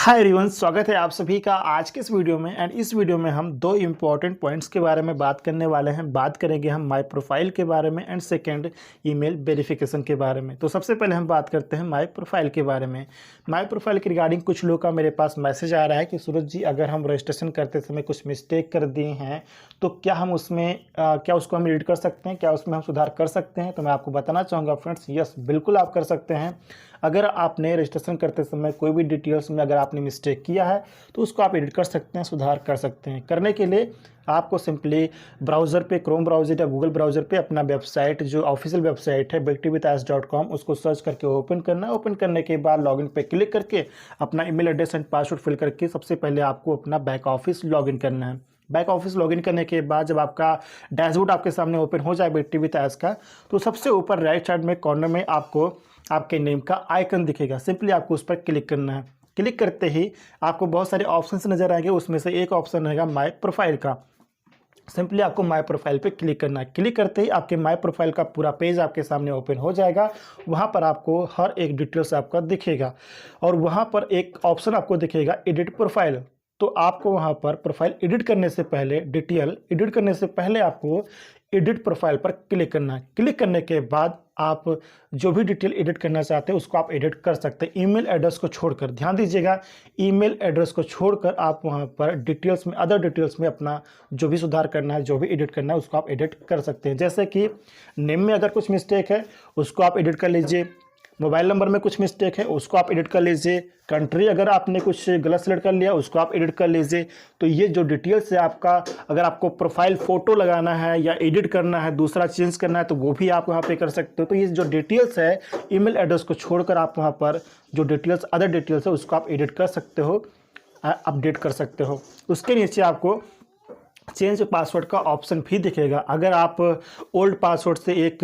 Hi everyone, स्वागत है आप सभी का आज के इस वीडियो में। एंड इस वीडियो में हम दो इम्पॉर्टेंट पॉइंट्स के बारे में बात करने वाले हैं। बात करेंगे हम माय प्रोफाइल के बारे में एंड सेकंड ईमेल वेरिफिकेशन के बारे में। तो सबसे पहले हम बात करते हैं माय प्रोफाइल के बारे में। माय प्रोफाइल के रिगार्डिंग कुछ लोगों का मेरे पास मैसेज आ रहा है कि सूरज जी, अगर हम रजिस्ट्रेशन करते समय कुछ मिस्टेक कर दिए हैं तो क्या हम उसमें क्या उसको हम एडिट कर सकते हैं, क्या उसमें हम सुधार कर सकते हैं। तो मैं आपको बताना चाहूँगा फ्रेंड्स, यस बिल्कुल आप कर सकते हैं। अगर आपने रजिस्ट्रेशन करते समय कोई भी डिटेल्स में अगर आपने मिस्टेक किया है तो उसको आप एडिट कर सकते हैं, सुधार कर सकते हैं। करने के लिए आपको सिंपली ब्राउज़र पे, क्रोम ब्राउज़र या गूगल ब्राउज़र पे अपना वेबसाइट, जो ऑफिशियल वेबसाइट है bectivithas.com, उसको सर्च करके ओपन करना है। ओपन करने के बाद लॉगिन पे क्लिक करके अपना email address and password fill करके सबसे पहले आपको अपना बैक ऑफिस लॉगिन करना है। बैक ऑफिस लॉगिन करने के बाद जब आपका डैशबोर्ड आपके सामने ओपन हो जाए bectivithas का, तो सबसे ऊपर राइट साइड में कॉर्नर में आपको आपके नेम का आइकन दिखेगा। सिंपली आपको उस पर क्लिक करना है। क्लिक करते ही आपको बहुत सारे ऑप्शंस नजर आएंगे, उसमें से एक ऑप्शन रहेगा माय प्रोफाइल का। सिंपली आपको माय प्रोफाइल पे क्लिक करना है। क्लिक करते ही आपके माय प्रोफाइल का पूरा पेज आपके सामने ओपन हो जाएगा। वहाँ पर आपको हर एक डिटेल्स आपका दिखेगा और वहाँ पर एक ऑप्शन आपको दिखेगा एडिट प्रोफाइल। तो आपको वहाँ पर प्रोफाइल एडिट करने से पहले, डिटेल एडिट करने से पहले आपको एडिट प्रोफाइल पर क्लिक करना है। क्लिक करने के बाद आप जो भी डिटेल एडिट करना चाहते हैं उसको आप एडिट कर सकते हैं। ईमेल एड्रेस को छोड़कर, ध्यान दीजिएगा, ईमेल एड्रेस को छोड़कर आप वहाँ पर डिटेल्स में, अदर डिटेल्स में अपना जो भी सुधार करना है, जो भी एडिट करना है उसको आप एडिट कर सकते हैं। जैसे कि नेम में अगर कुछ मिस्टेक है उसको आप एडिट कर लीजिए, मोबाइल नंबर में कुछ मिस्टेक है उसको आप एडिट कर लीजिए, कंट्री अगर आपने कुछ गलत सेलेक्ट कर लिया उसको आप एडिट कर लीजिए। तो ये जो डिटेल्स है आपका, अगर आपको प्रोफाइल फ़ोटो लगाना है या एडिट करना है, दूसरा चेंज करना है, तो वो भी आप वहाँ पे कर सकते हो। तो ये जो डिटेल्स है, ईमेल एड्रेस को छोड़कर आप वहाँ पर जो डिटेल्स, अदर डिटेल्स है उसको आप एडिट कर सकते हो, अपडेट कर सकते हो। उसके नीचे आपको चेंज पासवर्ड का ऑप्शन भी दिखेगा। अगर आप ओल्ड पासवर्ड से एक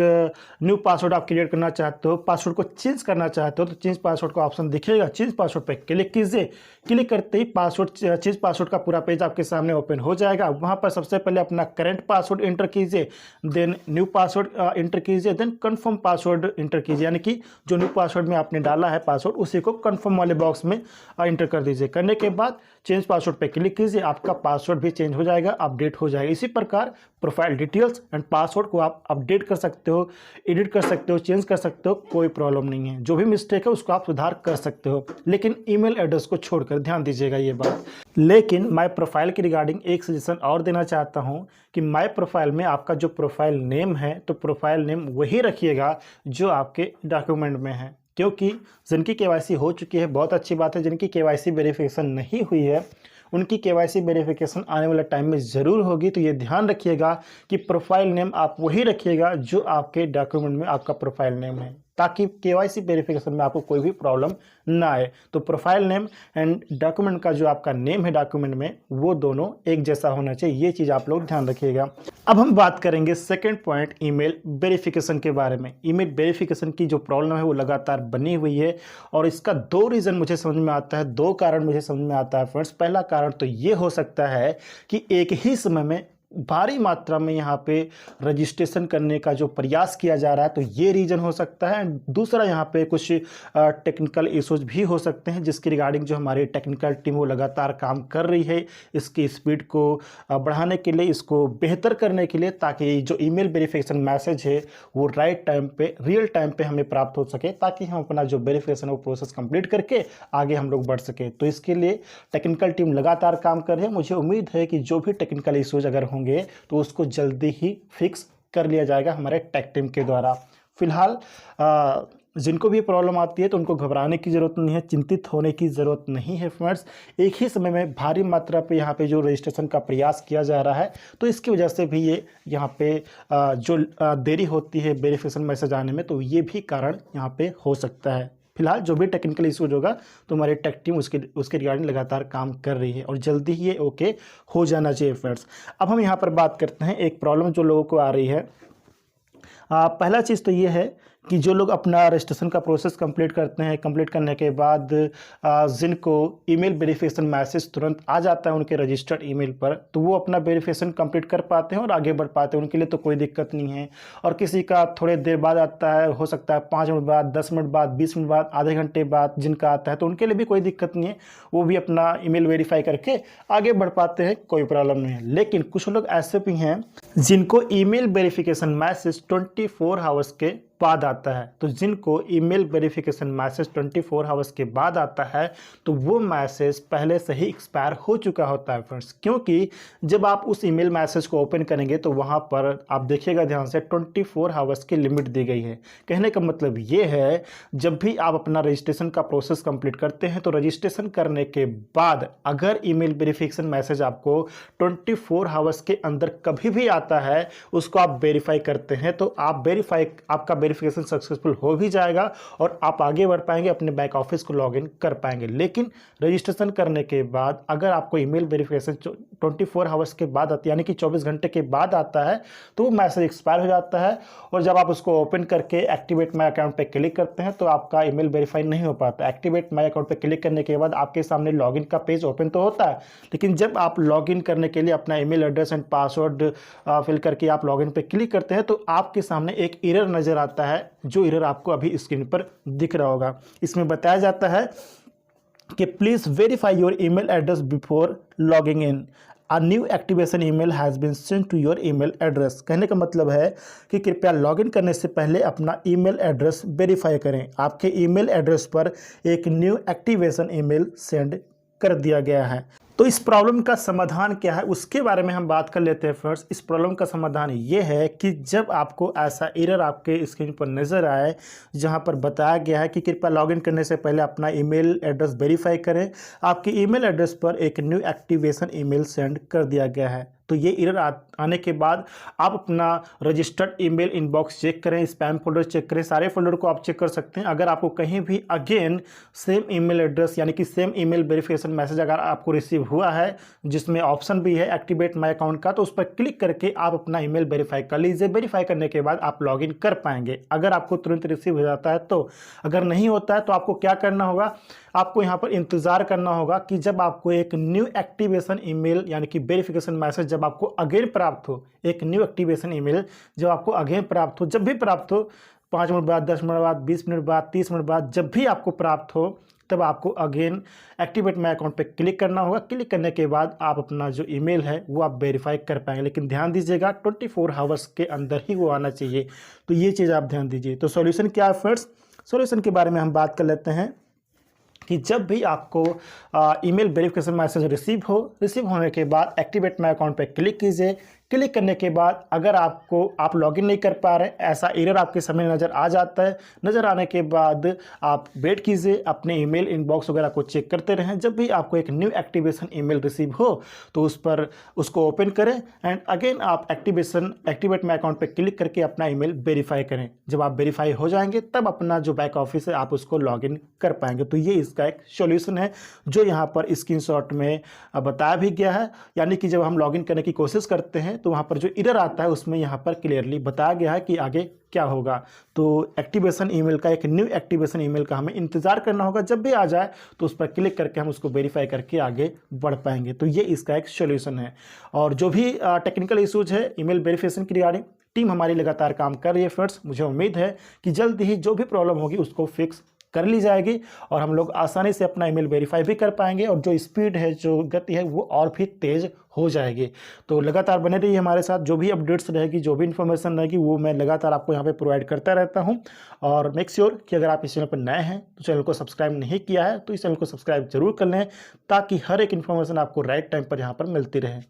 न्यू पासवर्ड आप क्रिएट करना चाहते हो, पासवर्ड को चेंज करना चाहते हो, तो चेंज पासवर्ड का ऑप्शन दिखेगा। चेंज पासवर्ड पे क्लिक कीजिए। क्लिक करते ही पासवर्ड, चेंज पासवर्ड का पूरा पेज आपके सामने ओपन हो जाएगा। वहाँ पर सबसे पहले अपना करंट पासवर्ड इंटर कीजिए, देन न्यू पासवर्ड इंटर कीजिए, देन कन्फर्म पासवर्ड इंटर कीजिए। यानी कि जो न्यू पासवर्ड में आपने डाला है पासवर्ड, उसी को कन्फर्म वाले बॉक्स में इंटर कर दीजिए। करने के बाद चेंज पासवर्ड पे क्लिक कीजिए, आपका पासवर्ड भी चेंज हो जाएगा, अपडेट हो जाएगा। इसी प्रकार प्रोफाइल डिटेल्स एंड पासवर्ड को आप अपडेट कर सकते हो, एडिट कर सकते हो, चेंज कर सकते हो, कोई प्रॉब्लम नहीं है। जो भी मिस्टेक है उसको आप सुधार कर सकते हो, लेकिन ईमेल एड्रेस को छोड़कर, ध्यान दीजिएगा ये बात। लेकिन माय प्रोफाइल के रिगार्डिंग एक सजेशन और देना चाहता हूँ कि माय प्रोफाइल में आपका जो प्रोफाइल नेम है, तो प्रोफाइल नेम वही रखिएगा जो आपके डॉक्यूमेंट में है। क्योंकि जिनकी केवाईसी हो चुकी है, बहुत अच्छी बात है। जिनकी केवाईसी वेरिफिकेशन नहीं हुई है, उनकी केवाईसी वेरिफिकेशन आने वाले टाइम में ज़रूर होगी। तो ये ध्यान रखिएगा कि प्रोफाइल नेम आप वही रखिएगा जो आपके डॉक्यूमेंट में आपका प्रोफाइल नेम है, ताकि केवाईसी वेरिफिकेशन में आपको कोई भी प्रॉब्लम ना आए। तो प्रोफाइल नेम एंड डॉक्यूमेंट का जो आपका नेम है डॉक्यूमेंट में, वो दोनों एक जैसा होना चाहिए। ये चीज़ आप लोग ध्यान रखिएगा। अब हम बात करेंगे सेकंड पॉइंट, ईमेल वेरिफिकेशन के बारे में। ईमेल वेरिफिकेशन की जो प्रॉब्लम है वो लगातार बनी हुई है और इसका दो रीज़न मुझे समझ में आता है, दो कारण मुझे समझ में आता है फ्रेंड्स। पहला कारण तो ये हो सकता है कि एक ही समय में भारी मात्रा में यहाँ पे रजिस्ट्रेशन करने का जो प्रयास किया जा रहा है, तो ये रीज़न हो सकता है। दूसरा, यहाँ पे कुछ टेक्निकल इश्यूज भी हो सकते हैं, जिसकी रिगार्डिंग जो हमारी टेक्निकल टीम वो लगातार काम कर रही है इसकी स्पीड को बढ़ाने के लिए, इसको बेहतर करने के लिए, ताकि जो ईमेल वेरिफिकेशन मैसेज है वो राइट टाइम पे, रियल टाइम पे हमें प्राप्त हो सके, ताकि हम अपना जो वेरिफिकेशन है वो प्रोसेस कंप्लीट करके आगे हम लोग बढ़ सके। तो इसके लिए टेक्निकल टीम लगातार काम कर रही है। मुझे उम्मीद है कि जो भी टेक्निकल इश्यूज अगर होंगे तो उसको जल्दी ही फिक्स कर लिया जाएगा हमारे टेक टीम के द्वारा। फिलहाल जिनको भी प्रॉब्लम आती है तो उनको घबराने की ज़रूरत नहीं है, चिंतित होने की ज़रूरत नहीं है फ्रेंड्स। एक ही समय में भारी मात्रा पे यहाँ पे जो रजिस्ट्रेशन का प्रयास किया जा रहा है, तो इसकी वजह से भी ये यहाँ पे जो देरी होती है वेरिफिकेशन मैसेज आने में, तो ये भी कारण यहाँ पे हो सकता है। फिलहाल जो भी टेक्निकल इशूज होगा तो हमारी टेक टीम उसके रिगार्डिंग लगातार काम कर रही है और जल्दी ही ये ओके हो जाना चाहिए फ्रेंड्स। अब हम यहाँ पर बात करते हैं एक प्रॉब्लम जो लोगों को आ रही है। पहला चीज़ तो ये है कि जो लोग अपना रजिस्ट्रेशन का प्रोसेस कंप्लीट करते हैं, कंप्लीट करने के बाद जिनको ईमेल वेरिफिकेशन मैसेज तुरंत आ जाता है उनके रजिस्टर्ड ईमेल पर, तो वो अपना वेरिफिकेशन कंप्लीट कर पाते हैं और आगे बढ़ पाते हैं, उनके लिए तो कोई दिक्कत नहीं है। और किसी का थोड़े देर बाद आता है, हो सकता है 5 मिनट बाद, 10 मिनट बाद, 20 मिनट बाद, आधे घंटे बाद जिनका आता है, तो उनके लिए भी कोई दिक्कत नहीं है, वो भी अपना ईमेल वेरीफाई करके आगे बढ़ पाते हैं, कोई प्रॉब्लम नहीं है। लेकिन कुछ लोग ऐसे भी हैं जिनको ईमेल वेरिफिकेशन मैसेज 24 आवर्स के बाद आता है। तो जिनको ईमेल वेरिफिकेशन मैसेज 24 आवर्स के बाद आता है तो वो मैसेज पहले से ही एक्सपायर हो चुका होता है फ्रेंड्स, क्योंकि जब आप उस ईमेल मैसेज को ओपन करेंगे तो वहाँ पर आप देखिएगा ध्यान से 24 आवर्स की लिमिट दी गई है। कहने का मतलब ये है, जब भी आप अपना रजिस्ट्रेशन का प्रोसेस कंप्लीट करते हैं तो रजिस्ट्रेशन करने के बाद अगर ईमेल वेरिफिकेशन मैसेज आपको 24 आवर्स के अंदर कभी भी आता है, उसको आप वेरीफाई करते हैं तो आपका वेरिफिकेशन सक्सेसफुल हो भी जाएगा और आप आगे बढ़ पाएंगे, अपने बैक ऑफिस को लॉगिन कर पाएंगे। लेकिन रजिस्ट्रेशन करने के बाद अगर आपको ईमेल वेरिफिकेशन 24 आवर्स के बाद आता है, यानी कि 24 घंटे के बाद आता है, तो वो मैसेज एक्सपायर हो जाता है और जब आप उसको ओपन करके एक्टिवेट माई अकाउंट पे क्लिक करते हैं तो आपका ईमेल वेरीफाई नहीं हो पाता। एक्टिवेट माई अकाउंट पे क्लिक करने के बाद आपके सामने लॉगिन का पेज ओपन तो होता है, लेकिन जब आप लॉगिन करने के लिए अपना email address and password fill करके आप लॉगिन पे क्लिक करते हैं तो आपके सामने एक एरर नजर आता है, जो एरर आपको अभी स्क्रीन पर दिख रहा होगा। इसमें बताया जाता है कि please verify your email address before logging in, a new activation email has been sent to your email address. कहने का मतलब है कि कृपया लॉगिन करने से पहले अपना ईमेल एड्रेस वेरीफाई करें। आपके ईमेल एड्रेस पर एक न्यू एक्टिवेशन ईमेल सेंड कर दिया गया है। तो इस प्रॉब्लम का समाधान क्या है उसके बारे में हम बात कर लेते हैं फ्रेंड्स। इस प्रॉब्लम का समाधान ये है कि जब आपको ऐसा एरर आपके स्क्रीन पर नज़र आए जहां पर बताया गया है कि कृपया लॉगिन करने से पहले अपना ईमेल एड्रेस वेरीफाई करें, आपके ईमेल एड्रेस पर एक न्यू एक्टिवेशन ईमेल सेंड कर दिया गया है, तो ये एरर आने के बाद आप अपना रजिस्टर्ड ईमेल इनबॉक्स चेक करें, स्पैम फोल्डर चेक करें, सारे फोल्डर को आप चेक कर सकते हैं। अगर आपको कहीं भी अगेन सेम ईमेल एड्रेस यानी कि सेम ईमेल वेरिफिकेशन मैसेज अगर आपको रिसीव हुआ है जिसमें ऑप्शन भी है एक्टिवेट माई अकाउंट का, तो उस पर क्लिक करके आप अपना ईमेल वेरीफाई कर लीजिए। वेरीफाई करने के बाद आप लॉगिन कर पाएंगे अगर आपको तुरंत रिसीव हो जाता है तो। अगर नहीं होता है तो आपको क्या करना होगा, आपको यहाँ पर इंतज़ार करना होगा कि जब आपको एक न्यू एक्टिवेशन ईमेल यानी कि वेरिफिकेशन मैसेज जब आपको अगेन प्राप्त हो, एक न्यू एक्टिवेशन ईमेल जब आपको अगेन प्राप्त हो, जब भी प्राप्त हो, 5 मिनट बाद, 10 मिनट बाद, 20 मिनट बाद, 30 मिनट बाद, जब भी आपको प्राप्त हो तब आपको अगेन एक्टिवेट माई अकाउंट पे क्लिक करना होगा। क्लिक करने के बाद आप अपना जो ईमेल है वो आप वेरीफाई कर पाएंगे, लेकिन ध्यान दीजिएगा 24 आवर्स के अंदर ही वो आना चाहिए, तो ये चीज़ आप ध्यान दीजिए। तो सॉल्यूशन क्या है फ्रेंड्स, सॉल्यूशन के बारे में हम बात कर लेते हैं कि जब भी आपको ईमेल वेरिफिकेशन मैसेज रिसीव होने के बाद एक्टिवेट माई अकाउंट पे क्लिक कीजिए। क्लिक करने के बाद अगर आप लॉगिन नहीं कर पा रहे, ऐसा एरर आपके सामने नज़र आ जाता है, नज़र आने के बाद आप वेट कीजिए, अपने ईमेल इनबॉक्स वगैरह को चेक करते रहें। जब भी आपको एक न्यू एक्टिवेशन ईमेल रिसीव हो तो उसको ओपन करें एंड अगेन आप एक्टिवेट माई अकाउंट पे क्लिक करके अपना ईमेल वेरीफाई करें। जब आप वेरीफाई हो जाएंगे तब अपना जो बैक ऑफिस है आप उसको लॉगिन कर पाएंगे। तो ये इसका एक सॉल्यूशन है जो यहाँ पर स्क्रीनशॉट में बताया भी गया है, यानी कि जब हम लॉगिन करने की कोशिश करते हैं तो वहाँ पर जो एरर आता है उसमें यहाँ पर क्लियरली बताया गया है कि आगे क्या होगा। तो एक्टिवेशन ईमेल का, एक न्यू एक्टिवेशन ईमेल का हमें इंतज़ार करना होगा, जब भी आ जाए तो उस पर क्लिक करके हम उसको वेरीफाई करके आगे बढ़ पाएंगे। तो ये इसका एक सॉल्यूशन है। और जो भी टेक्निकल इशूज है ईमेल वेरिफिकेशन की रिगार्डिंग, टीम हमारी लगातार काम कर रही है फ्रेंड्स। मुझे उम्मीद है कि जल्द ही जो भी प्रॉब्लम होगी उसको फिक्स कर ली जाएगी और हम लोग आसानी से अपना ईमेल वेरीफाई भी कर पाएंगे और जो स्पीड है, जो गति है, वो और भी तेज़ हो जाएगी। तो लगातार बने रहिए हमारे साथ, जो भी अपडेट्स रहेगी, जो भी इन्फॉर्मेशन रहेगी वो मैं लगातार आपको यहाँ पे प्रोवाइड करता रहता हूँ। और मेक श्योर कि अगर आप इस चैनल पर नए हैं तो चैनल को सब्सक्राइब नहीं किया है तो इस चैनल को सब्सक्राइब जरूर कर लें ताकि हर एक इन्फॉर्मेशन आपको राइट टाइम पर यहाँ पर मिलती रहे।